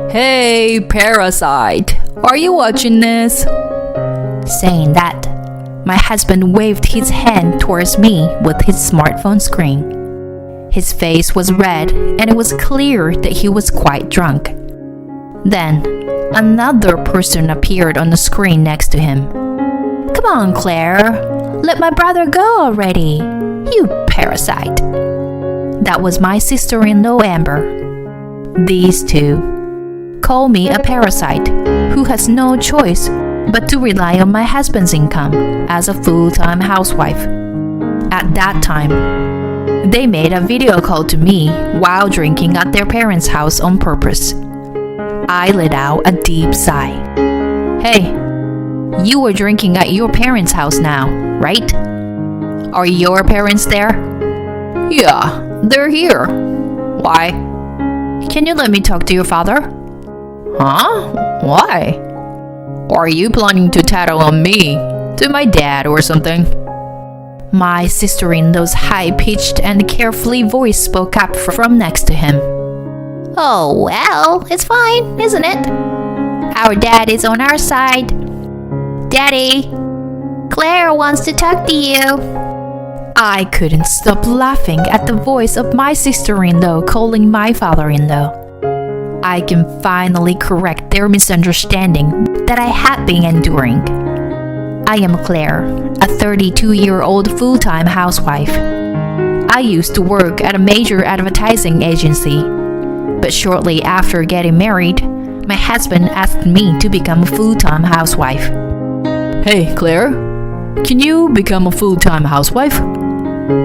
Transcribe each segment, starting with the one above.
Hey, parasite, are you watching this? Saying that, my husband waved his hand towards me with his smartphone screen. His face was red and it was clear that he was quite drunk. Then, another person appeared on the screen next to him. "Come on, Claire, let my brother go already, you parasite." That was my sister-in-law Amber. These two call me a parasite who has no choice but to rely on my husband's income as a full-time housewife. At that time, they made a video call to me while drinking at their parents' house on purpose. I let out a deep sigh. "Hey, you were drinking at your parents' house now, right? Are your parents there?" Yeah, they're here. Why? "Can you let me talk to your father?" Huh? Why? Are you planning to tattle on me to my dad or something? My sister-in-law's high-pitched and carefully voice spoke up from next to him. "Oh, well, it's fine, isn't it? Our dad is on our side. Daddy, Claire wants to talk to you." I couldn't stop laughing at the voice of my sister-in-law calling my father-in-law. I can finally correct their misunderstanding that I had been enduring. I am Claire, a 32-year-old full-time housewife. I used to work at a major advertising agency, but shortly after getting married, my husband asked me to become a full-time housewife. Hey, Claire, can you become a full-time housewife?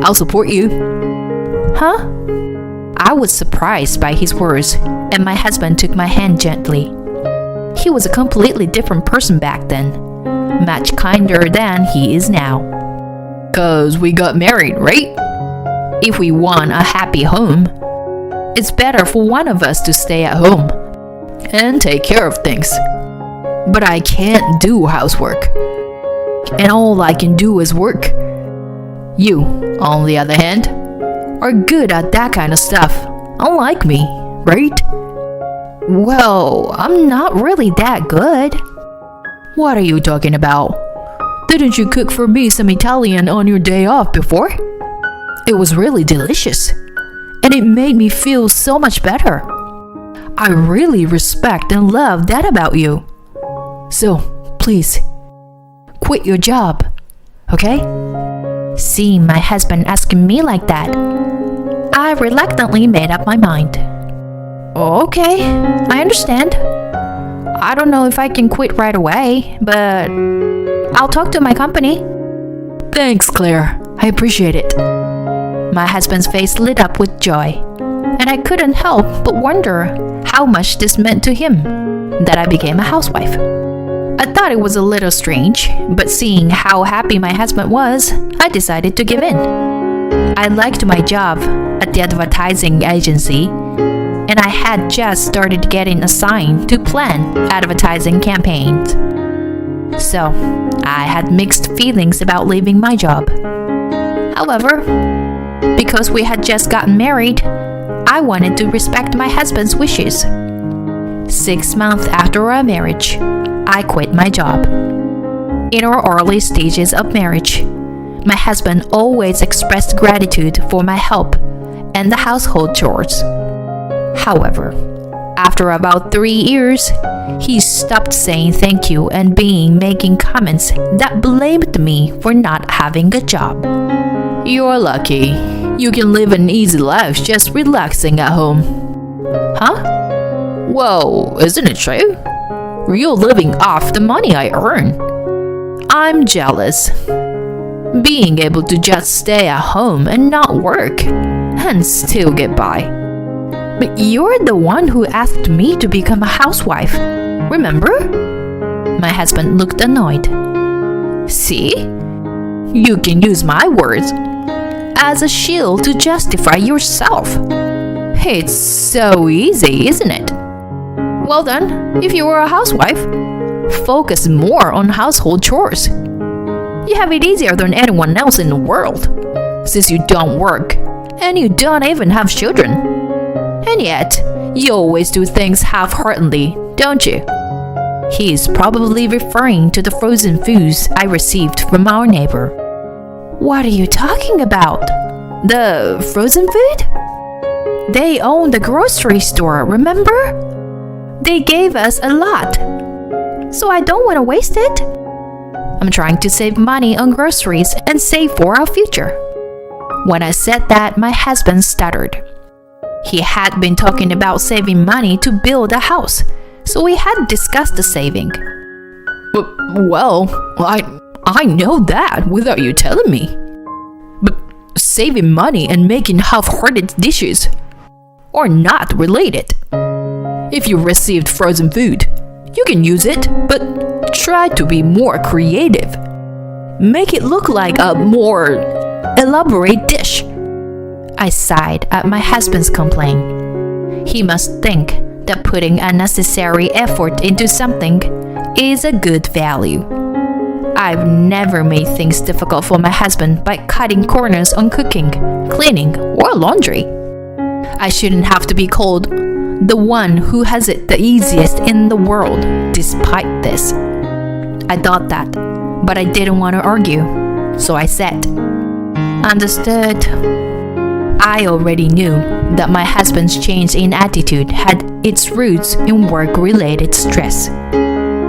I'll support you. Huh? I was surprised by his words, and my husband took my hand gently. He was a completely different person back then, much kinder than he is now. 'Cause we got married, right? If we want a happy home, it's better for one of us to stay at home and take care of things. But I can't do housework, and all I can do is work. You, on the other hand, are good at that kind of stuff, unlike me, right? Well, I'm not really that good. What are you talking about? Didn't you cook for me some Italian on your day off before? It was really delicious, and it made me feel so much better. I really respect and love that about you. So, please, quit your job, okay? Seeing my husband asking me like that, I reluctantly made up my mind. "Okay, I understand. I don't know if I can quit right away, but I'll talk to my company." Thanks, Claire. I appreciate it. My husband's face lit up with joy, and I couldn't help but wonder how much this meant to him that I became a housewife. I thought it was a little strange, but seeing how happy my husband was, I decided to give in. I liked my job at the advertising agency, and I had just started getting assigned to plan advertising campaigns. So, I had mixed feelings about leaving my job. However, because we had just gotten married, I wanted to respect my husband's wishes. 6 months after our marriage, I quit my job. In our early stages of marriage, my husband always expressed gratitude for my help and the household chores. However, after about 3 years, he stopped saying thank you and making comments that blamed me for not having a job. You're lucky. You can live an easy life just relaxing at home. Huh? Whoa, isn't it true? You're living off the money I earn. I'm jealous. Being able to just stay at home and not work, and still get by. But you're the one who asked me to become a housewife, remember? My husband looked annoyed. See? You can use my words as a shield to justify yourself. It's so easy, isn't it? Well then, if you were a housewife, focus more on household chores. You have it easier than anyone else in the world, since you don't work and you don't even have children. And yet, You always do things half-heartedly, don't you? He is probably referring to the frozen foods I received from our neighbor. What are you talking about? The frozen food? They own the grocery store, remember? They gave us a lot, so I don't want to waste it. I'm trying to save money on groceries and save for our future. When I said that, my husband stuttered. He had been talking about saving money to build a house, so we had discussed the saving. Well, I know that without you telling me. But saving money and making half-hearted dishes are not related. If you received frozen food, you can use it, but try to be more creative. Make it look like a more elaborate dish. I sighed at my husband's complaint. He must think that putting unnecessary effort into something is a good value. I've never made things difficult for my husband by cutting corners on cooking, cleaning, or laundry. I shouldn't have to be called the one who has it the easiest in the world, despite this. I thought that, but I didn't want to argue, so I said, "Understood." I already knew that my husband's change in attitude had its roots in work-related stress.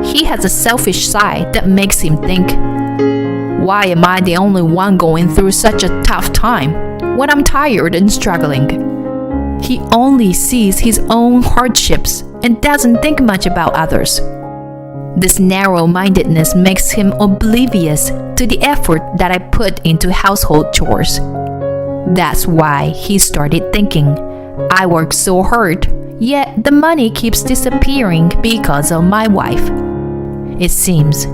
He has a selfish side that makes him think, why am I the only one going through such a tough time when I'm tired and struggling? He only sees his own hardships and doesn't think much about others. This narrow-mindedness makes him oblivious to the effort that I put into household chores. That's why he started thinking, I work so hard, yet the money keeps disappearing because of my wife. It seems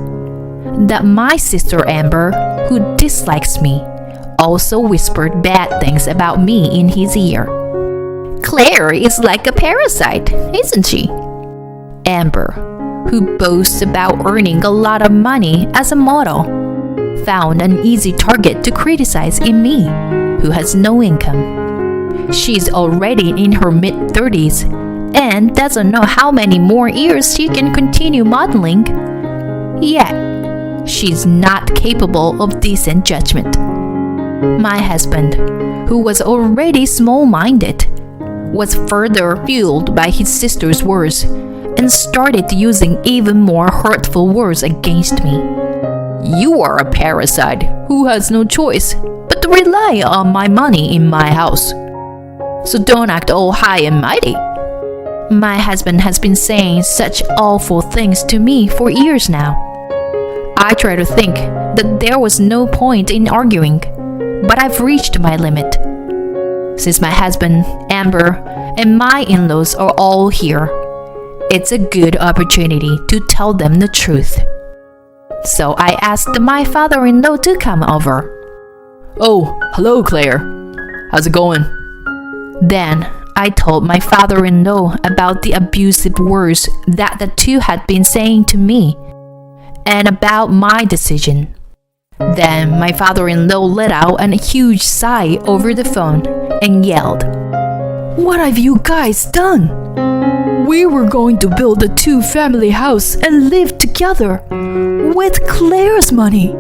that my sister Amber, who dislikes me, also whispered bad things about me in his ear. Claire is like a parasite, isn't she? Amber, who boasts about earning a lot of money as a model, found an easy target to criticize in me, who has no income. She's already in her mid-30s and doesn't know how many more years she can continue modeling. Yet, she's not capable of decent judgment. My husband, who was already small-minded, was further fueled by his sister's words and started using even more hurtful words against me. You are a parasite who has no choice but to rely on my money in my house. So don't act all high and mighty. My husband has been saying such awful things to me for years now. I try to think that there was no point in arguing, but I've reached my limit. Since my husband, Amber, and my in-laws are all here, it's a good opportunity to tell them the truth. So I asked my father-in-law to come over. Oh, hello Claire. How's it going? Then I told my father-in-law about the abusive words that the two had been saying to me, and about my decision. Then my father-in-law let out a huge sigh over the phone and yelled, What have you guys done? We were going to build a two-family house and live together with Claire's money.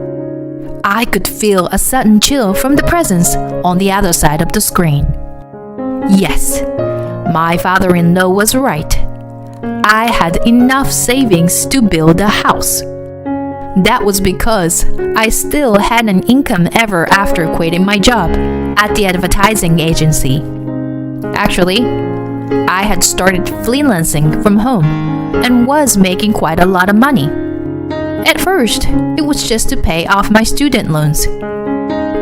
I could feel a sudden chill from the presence on the other side of the screen. Yes, my father-in-law was right. I had enough savings to build a house. That was because I still had an income ever after quitting my job at the advertising agency. Actually, I had started freelancing from home and was making quite a lot of money. At first, it was just to pay off my student loans.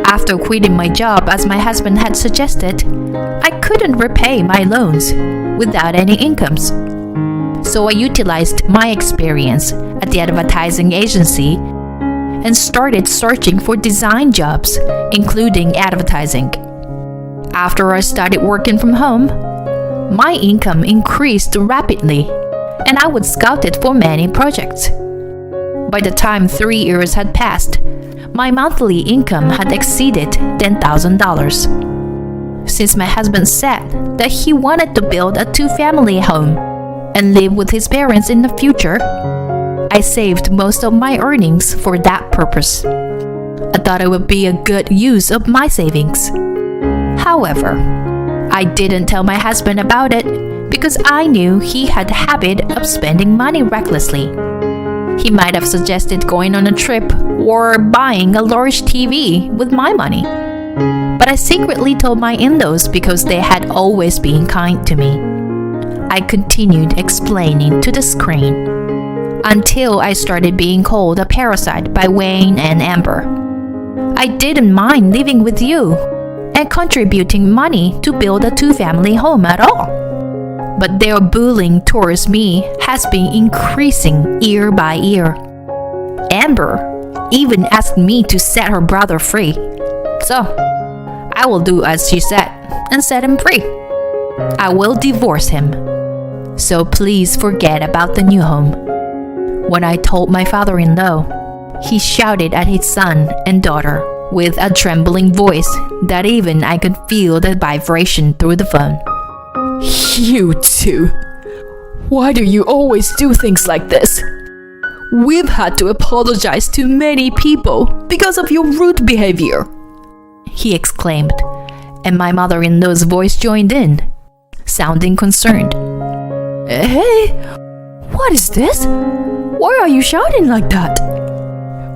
After quitting my job as my husband had suggested, I couldn't repay my loans without any incomes. So I utilized my experience at the advertising agency and started searching for design jobs, including advertising. After I started working from home, my income increased rapidly, and I was scouted for many projects. By the time 3 years had passed, my monthly income had exceeded $10,000. since my husband said that he wanted to build a two-family home and live with his parents in the future, I saved most of my earnings for that purpose. I thought it would be a good use of my savings. However, I didn't tell my husband about it because I knew he had a habit of spending money recklessly. He might have suggested going on a trip or buying a large TV with my money. But I secretly told my in-laws because they had always been kind to me. I continued explaining to the screen until I started being called a parasite by Wayne and Amber. I didn't mind living with you and contributing money to build a two-family home at all. But their bullying towards me has been increasing year by year. Amber even asked me to set her brother free. So, I will do as she said and set him free. I will divorce him. So please forget about the new home. When I told my father-in-law, he shouted at his son and daughter with a trembling voice that even I could feel the vibration through the phone. You two. Why do you always do things like this? We've had to apologize to many people because of your rude behavior, he exclaimed, and my mother-in-law's voice joined in, sounding concerned. Hey, what is this? Why are you shouting like that?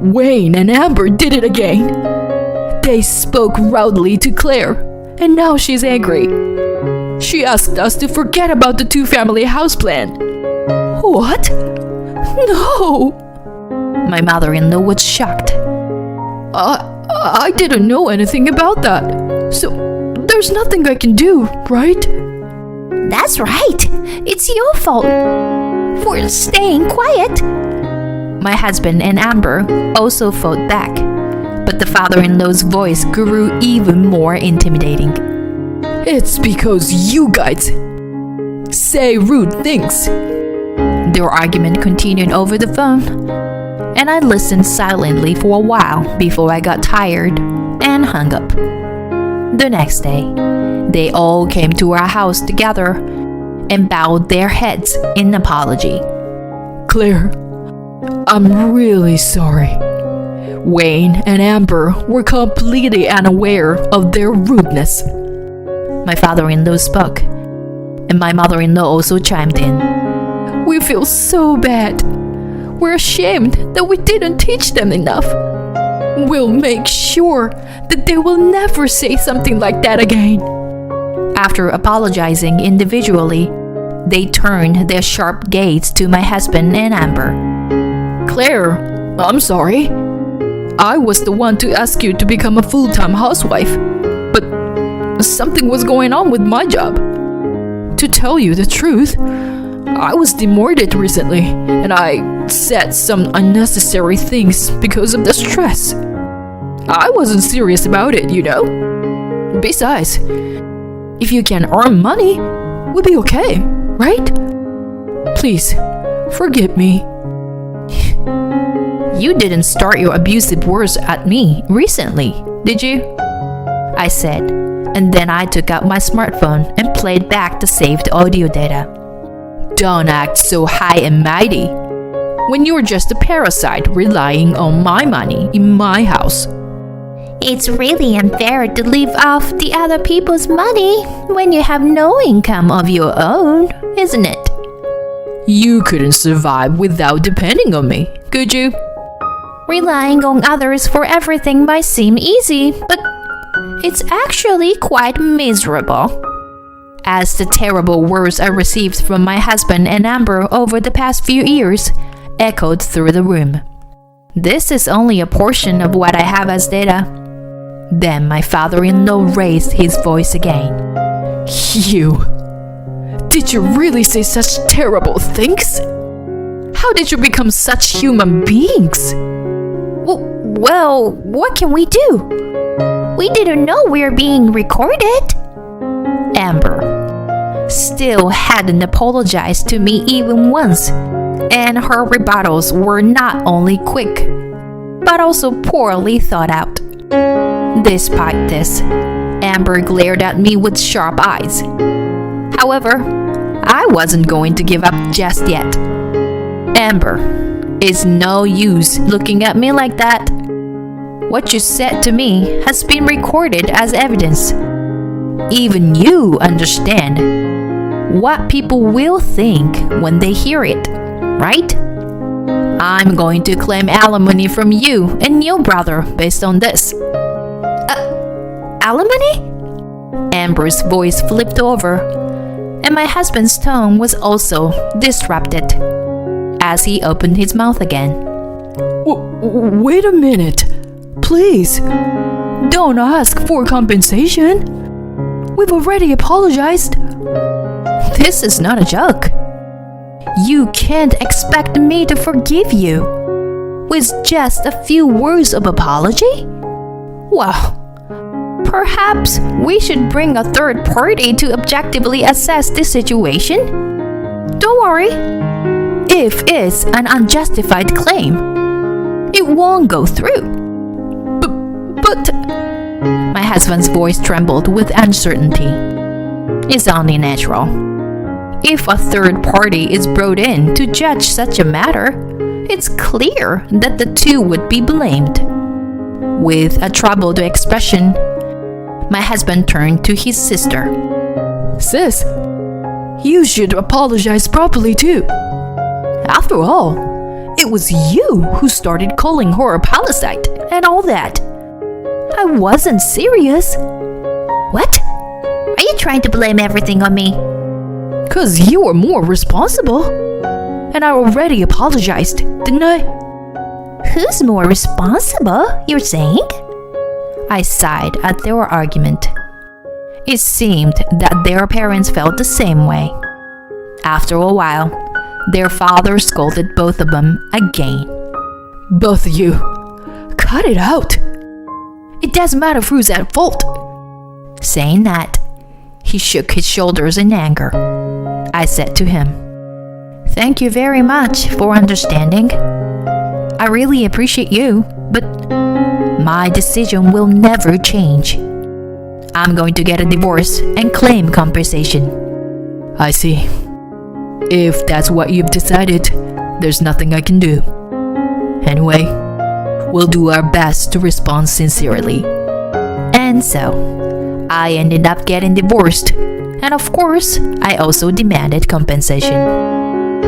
Wayne and Amber did it again. They spoke rudely to Claire, and now she's angry. She asked us to forget about the two-family house plan. What? No! My mother-in-law was shocked. I didn't know anything about that. So, there's nothing I can do, right? That's right. It's your fault for staying quiet. My husband and Amber also fought back, but the father-in-law's voice grew even more intimidating. It's because you guys say rude things. Their argument continued over the phone, and I listened silently for a while before I got tired and hung up. The next day, they all came to our house together and bowed their heads in apology. Claire, I'm really sorry. Wayne and Amber were completely unaware of their rudeness. My father-in-law spoke, and my mother-in-law also chimed in. We feel so bad. We're ashamed that we didn't teach them enough. We'll make sure that they will never say something like that again. After apologizing individually, they turned their sharp gaze to my husband and Amber. Claire, I'm sorry. I was the one to ask you to become a full-time housewife, but something was going on with my job. To tell you the truth, I was demoted recently, and I said some unnecessary things because of the stress. I wasn't serious about it, you know. Besides, if you can earn money, we'll be okay, right? Please, forgive me. You didn't start your abusive words at me recently, did you? I said, and then I took out my smartphone and played back the saved audio data. Don't act so high and mighty when you're just a parasite relying on my money in my house. It's really unfair to live off the other people's money when you have no income of your own, isn't it? You couldn't survive without depending on me, could you? Relying on others for everything might seem easy, but it's actually quite miserable. As the terrible words I received from my husband and Amber over the past few years echoed through the room. This is only a portion of what I have as data. Then my father-in-law raised his voice again. You! Did you really say such terrible things? How did you become such human beings? Well, what can we do? We didn't know we were being recorded. Amber still hadn't apologized to me even once, and her rebuttals were not only quick, but also poorly thought out. Despite this, Amber glared at me with sharp eyes. However, I wasn't going to give up just yet. Amber, it's no use looking at me like that. What you said to me has been recorded as evidence. Even you understand what people will think when they hear it, right? I'm going to claim alimony from you and your brother based on this. Alimony? Amber's voice flipped over, and my husband's tone was also disrupted as he opened his mouth again. Wait a minute. Please, don't ask for compensation. We've already apologized. This is not a joke. You can't expect me to forgive you with just a few words of apology? Well, perhaps we should bring a third party to objectively assess the situation. Don't worry. If it's an unjustified claim, it won't go through. But my husband's voice trembled with uncertainty. It's only natural. If a third party is brought in to judge such a matter, it's clear that the two would be blamed. With a troubled expression, my husband turned to his sister. Sis, you should apologize properly too. After all, it was you who started calling her a parasite and all that. I wasn't serious. What? Are you trying to blame everything on me? 'Cause you were more responsible. And I already apologized, didn't I? Who's more responsible, you're saying? I sighed at their argument. It seemed that their parents felt the same way. After a while, their father scolded both of them again. Both of you, cut it out. It doesn't matter who's at fault. Saying that, he shook his shoulders in anger. I said to him, "Thank you very much for understanding. I really appreciate you, but my decision will never change. I'm going to get a divorce and claim compensation." I see. If that's what you've decided, there's nothing I can do. Anyway, we'll do our best to respond sincerely. And so, I ended up getting divorced, and of course, I also demanded compensation.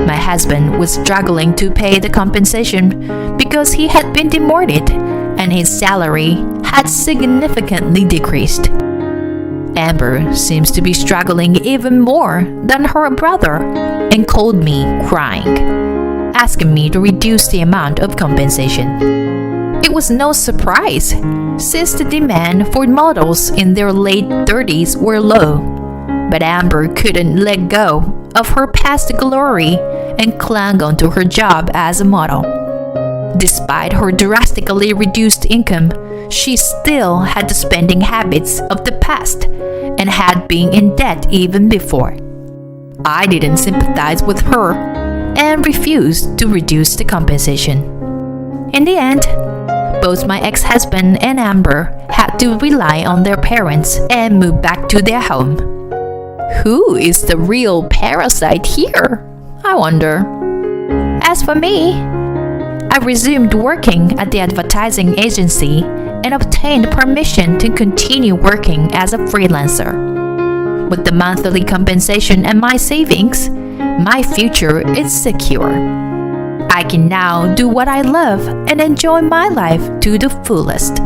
My husband was struggling to pay the compensation because he had been demoted and his salary had significantly decreased. Amber seems to be struggling even more than her brother and called me crying, asking me to reduce the amount of compensation. It was no surprise, since the demand for models in their late 30s were low. But Amber couldn't let go of her past glory and clung onto her job as a model. Despite her drastically reduced income, she still had the spending habits of the past and had been in debt even before. I didn't sympathize with her and refused to reduce the compensation. In the end, both my ex-husband and Amber had to rely on their parents and move back to their home. Who is the real parasite here? I wonder. As for me, I resumed working at the advertising agency and obtained permission to continue working as a freelancer. With the monthly compensation and my savings, my future is secure. I can now do what I love and enjoy my life to the fullest.